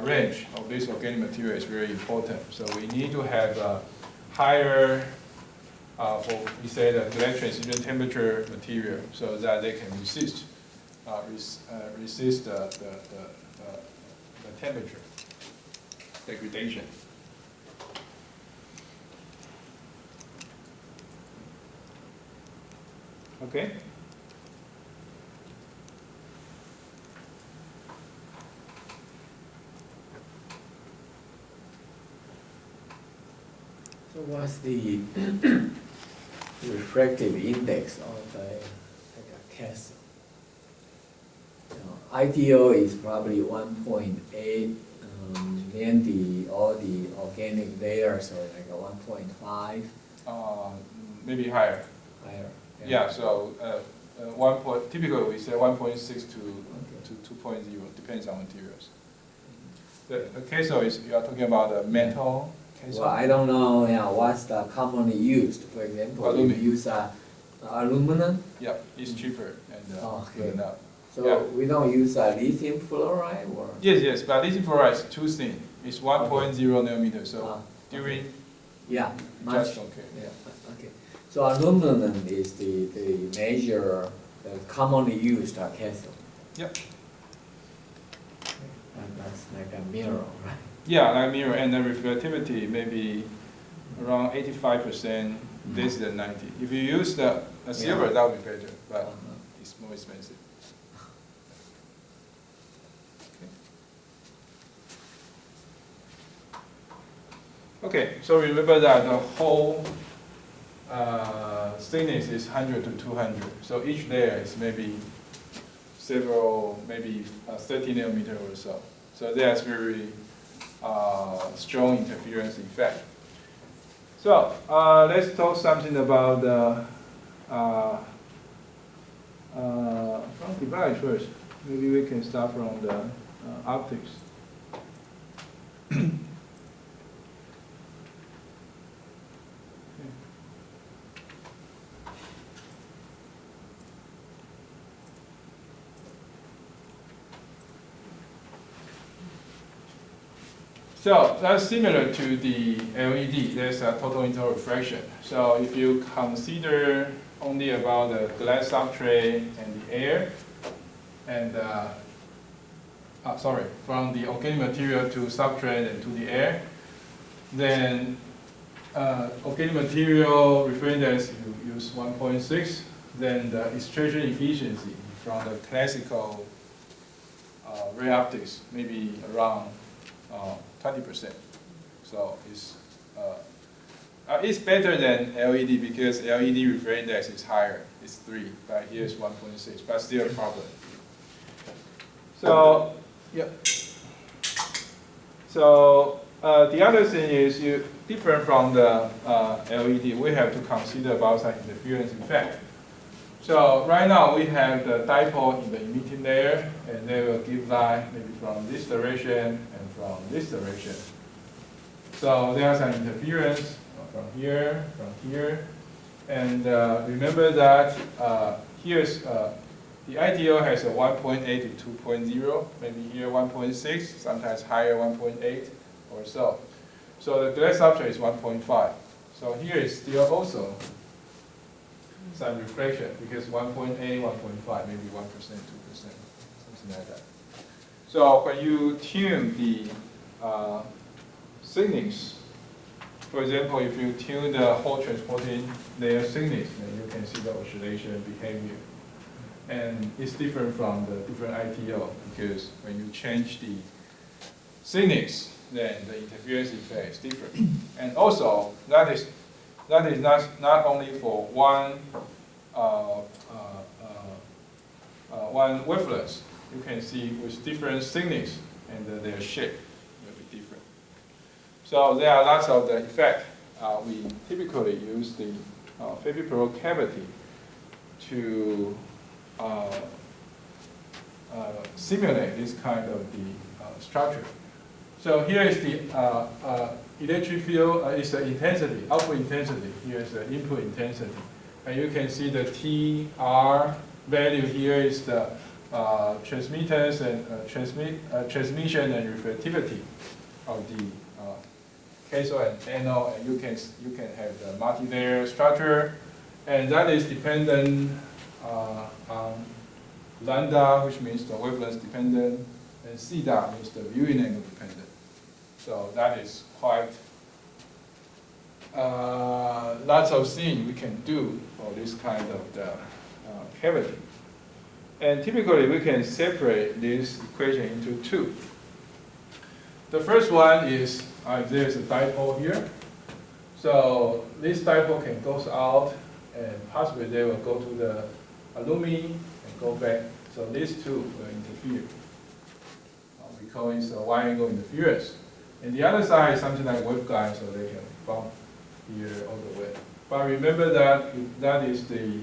range of this organic material is very important. So we need to have a higher, we say the direct transition temperature material, so that they can resist the temperature degradation. Okay. So what's the refractive index of a cathode? ITO is probably 1.8, then all the organic layers are like a 1.5 Maybe higher. higher. Yeah, so typically we say 1.6 to 2.0, depends on materials. The queso is, you are talking about the metal queso? Well, I don't know, yeah, what's the commonly used, for example, if Aluminum. you use aluminum, Yeah, it's cheaper and Okay. good enough. so Yeah. we don't use lithium fluoride or? Yes, but lithium fluoride is too thin. It's 1.0 nanometer, so Ah, during, Yeah, much, just okay. yeah, okay. So aluminum is the major, the commonly used cathode. Yep. And that's like a mirror, right? Yeah, like mirror, and the reflectivity maybe around 85%, less than 90. If you use the silver, Yeah. that would be better, but Uh-huh. it's more expensive. Okay, so remember that the whole thickness is 100 to 200. So each layer is maybe several, maybe 30 nanometer or so. So that's very strong interference effect. So let's talk something about the from device first. Maybe we can start from the optics. So that's similar to the LED. There's a total internal reflection. So if you consider only about the glass substrate and the air, and from the organic material to substrate and to the air, then organic material refractive index you use 1.6. Then the extraction efficiency from the classical ray optics maybe around 20%. So it's better than LED because LED refractive index is higher. It's 3, but here it's 1.6, but still a problem. So yeah. So the other thing is different from the LED. We have to consider about some interference effect. So right now we have the dipole in the emitting layer, and they will give light maybe from this direction and from this direction. So there's an interference from here, and remember that here's the ITO has a 1.8 to 2.0, maybe here 1.6, sometimes higher 1.8 or so. So the glass substrate is 1.5. So here is still also some reflection because 1.8, 1.5, maybe 1%, 2%, something like that. So when you tune the thickness, for example, if you tune the whole transporting layer thickness, then you can see the oscillation behavior. And it's different from the different ITO because when you change the thickness, then the interference effect is different. And also, that is not only for one wavelength. You can see with different thickness and their shape will be different. So there are lots of the effect. We typically use the Fabry-Perot cavity to simulate this kind of the structure. So here is the electric field, is the intensity, output intensity. Here is the input intensity. And you can see the TR value here is the transmittance and transmission and reflectivity of the cathode and anode. And you can have the multi-layer structure, and that is dependent on lambda, which means the wavelength dependent, and theta means the viewing angle dependent. So that is quite lots of things we can do for this kind of the cavity. And typically we can separate this equation into two. The first one is there's a dipole here. So this dipole can go out, and possibly they will go to the alumina and go back So these two will interfere. We call it a wide angle interference. And the other side is something like waveguide, so they can bump here all the way. But remember that that is the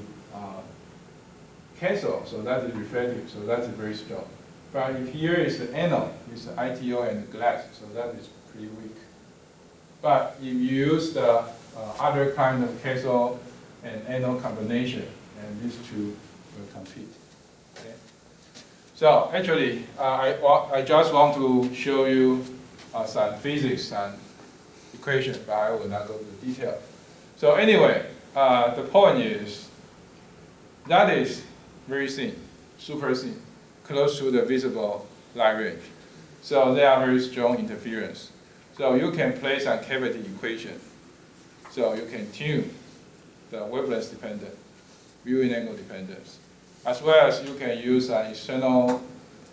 cathode, so that is reflective, so that is very strong. But if here is the anode, it's the ITO and the glass, so that is pretty weak. But if you use the other kind of cathode and anode combination, and these two will compete. Okay? So actually, I just want to show you some physics and equation, but I will not go into detail. So anyway, the point is that is very thin, super thin, close to the visible light range. So they are very strong interference. So you can place a cavity equation. So you can tune the wavelength dependent, viewing angle dependence, as well as you can use an external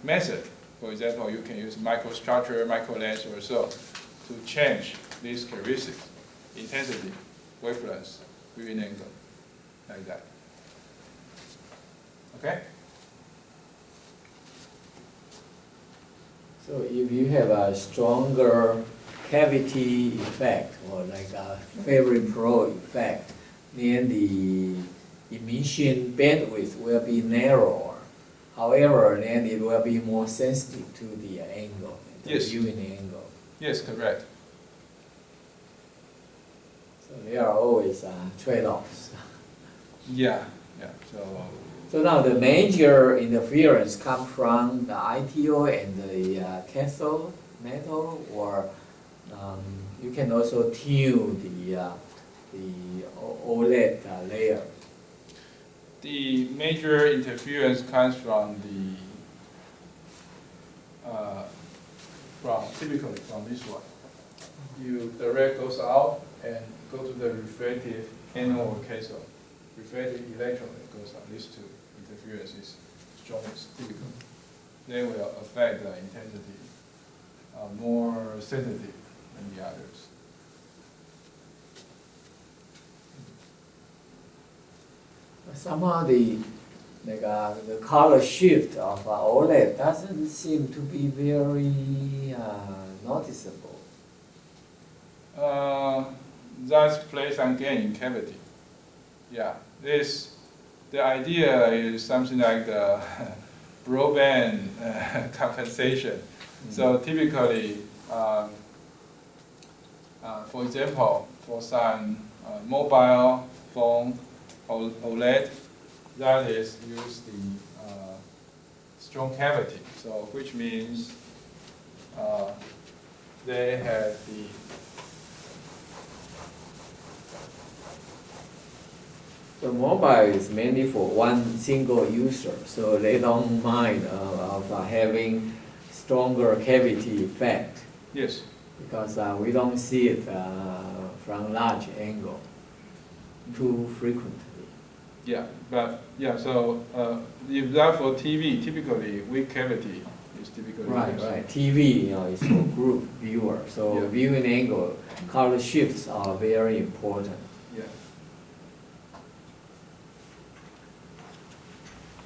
method. For example, you can use microstructure, microlens or so to change these characteristics, intensity, wavelength, viewing angle, like that. Okay? So if you have a stronger cavity effect or like a Fabry-Perot effect, then the emission bandwidth will be narrower. However, then it will be more sensitive to the angle, the Yes. viewing angle. Yes, correct. So there are always trade-offs. Yeah. So now the major interference comes from the ITO and the cathode metal, or you can also tune the OLED layer. The major interference comes from typically from this one. The ray goes out and go to the reflective anode or cathode. Reflective electron that goes out. These two interferences strongest typically. They will affect the intensity more sensitive than the others. Somehow the color shift of OLED doesn't seem to be very noticeable. That's place and gain in cavity. Yeah, the idea is something like the broadband compensation. Mm-hmm. So typically, for example, for some mobile phone OLED, that is use the strong cavity. So which means they have the So mobile is mainly for one single user, so they don't mind of having stronger cavity effect. Yes. Because we don't see it from large angle too frequently. Yeah, so if that for TV, typically weak cavity is typically Right. TV, is for group viewer, so Yeah. viewing angle, color shifts are very important. Yeah.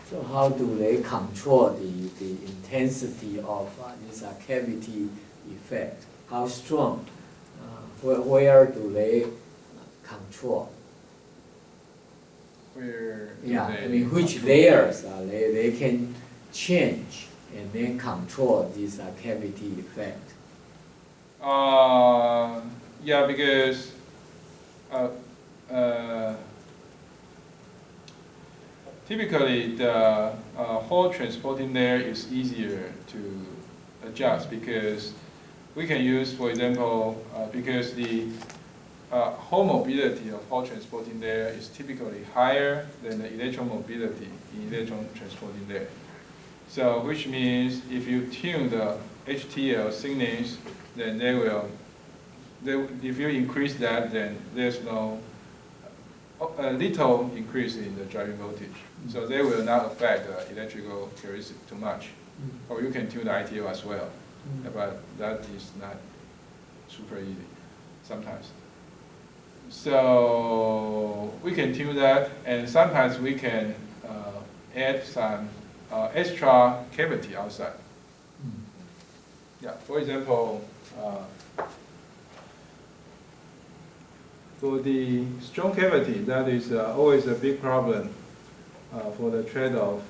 So how do they control the intensity of this cavity effect? How strong? Where do they control? Where do Yeah, they I mean, which control? layers they can change and then control this cavity effect? Yeah, because typically the whole transporting layer is easier to adjust because we can use, for example, because the whole mobility of whole transporting layer is typically higher than the electron mobility in electron transporting layer. So which means if you tune the HTL thickness, then if you increase that, then there's a little increase in the driving voltage. So they will not affect the electrical characteristic too much. Or you can tune the ITO as well, but that is not super easy sometimes. So we can tune that, and sometimes we can add some extra cavity outside. Mm. Yeah, for example, for the strong cavity, that is always a big problem for the trade-off.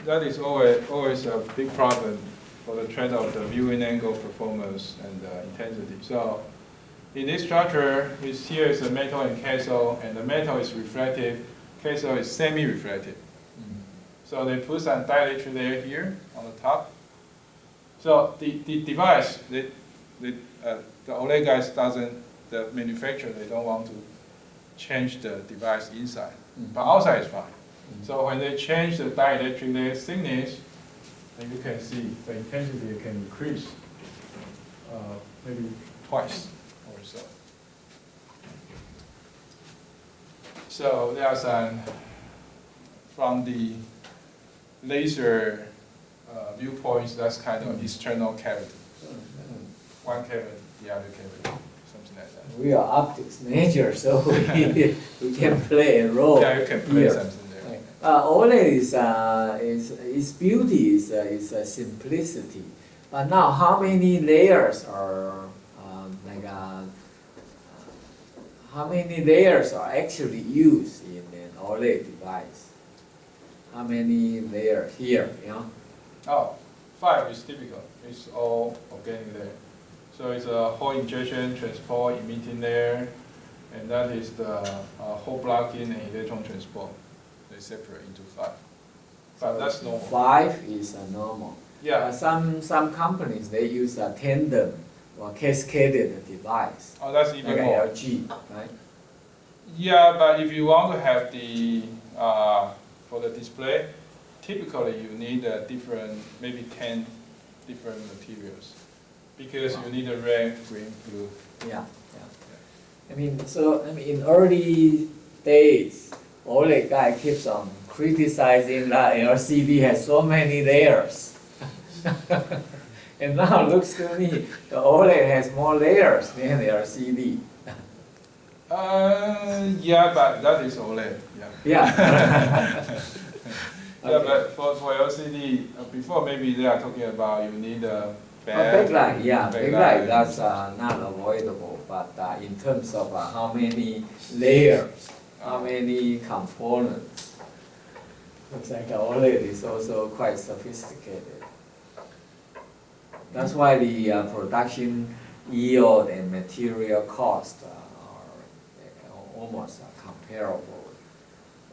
That is always a big problem for the trade-off, the viewing angle, performance, and intensity. So in this structure, here is a metal and cathode, and the metal is reflective, cathode is semi-reflective. So they put some dielectric layer here on the top. So the device, the OLED guys the manufacturer, they don't want to change the device inside, but outside is fine. So when they change the dielectric layer thickness, then you can see the intensity can increase maybe twice or so. So there are some, from the laser viewpoints, that's kind of external cavity. One cavity, the other cavity, something like that. We are optics major, so we can play a role. Yeah, you can play here. something there. OLED is its beauty is simplicity. But now, how many layers are how many layers are actually used in an OLED device? How many layers here? Oh, 5 is typical. It's all organic layer. So it's a whole injection, transport, emitting layer, and that is the whole blocking and electron transport. They separate into 5. But that's normal. 5 is normal. Yeah. Some companies they use a tandem or cascaded device. Oh, that's even like more. LG, right? Yeah, but if you want to have the for the display, typically you need a different, maybe 10 different materials, because you need a red, green, blue. Yeah. In early days, OLED guy keeps on criticizing that LCD has so many layers. And now looks to me, the OLED has more layers than the LCD. Yeah, but that is OLED. Yeah. Yeah, but for LCD, before maybe they are talking about you need a backlight, backlight, that's not avoidable, but in terms of how many layers, how many components, looks like OLED is also quite sophisticated. That's why the production yield and material cost are almost comparable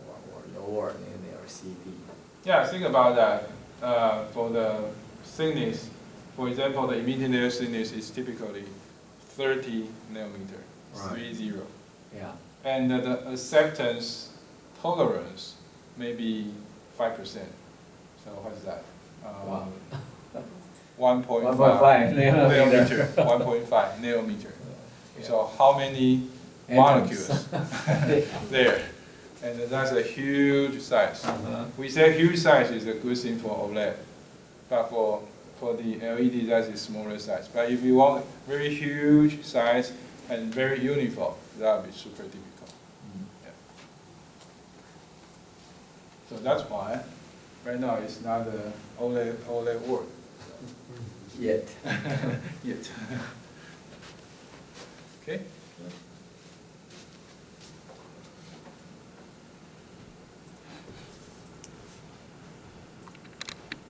or lower than the LCD. Yeah, think about that. For the thickness, for example, the emitting layer thickness is typically 30 nanometer, Right. 30. Yeah. And the acceptance tolerance maybe 5%. So what's that? Wow. 1.5 1.5 nanometer. 1.5 nanometer. So how many molecules there? And that's a huge size. We say huge size is a good thing for OLED, but for the LED, that is smaller size. But if you want very huge size and very uniform, that would be super difficult. Yeah. So that's why right now it's not the OLED world. Yet. Yet. Okay.